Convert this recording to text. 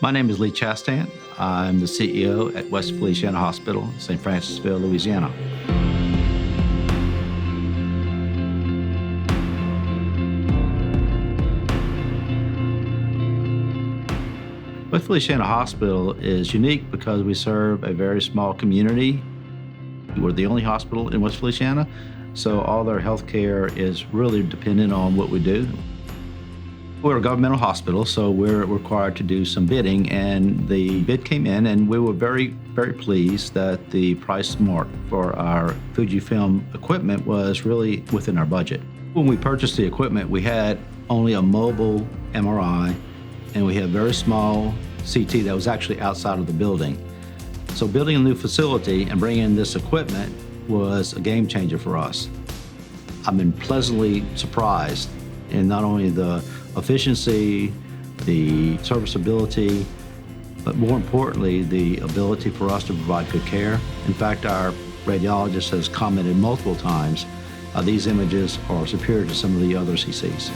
My name is Lee Chastant. I'm the CEO at West Feliciana Hospital, St. Francisville, Louisiana. West Feliciana Hospital is unique because we serve a very small community. We're the only hospital in West Feliciana, so all their health care is really dependent on what we do. We're a governmental hospital, so we're required to do some bidding, and the bid came in, and we were very, very pleased that the price mark for our Fujifilm equipment was really within our budget. When we purchased the equipment, we had only a mobile MRI, and we had a very small CT that was actually outside of the building. So building a new facility and bringing in this equipment was a game changer for us. I've been pleasantly surprised in not only the efficiency, the serviceability, but more importantly, the ability for us to provide good care. In fact, our radiologist has commented multiple times, these images are superior to some of the others he sees.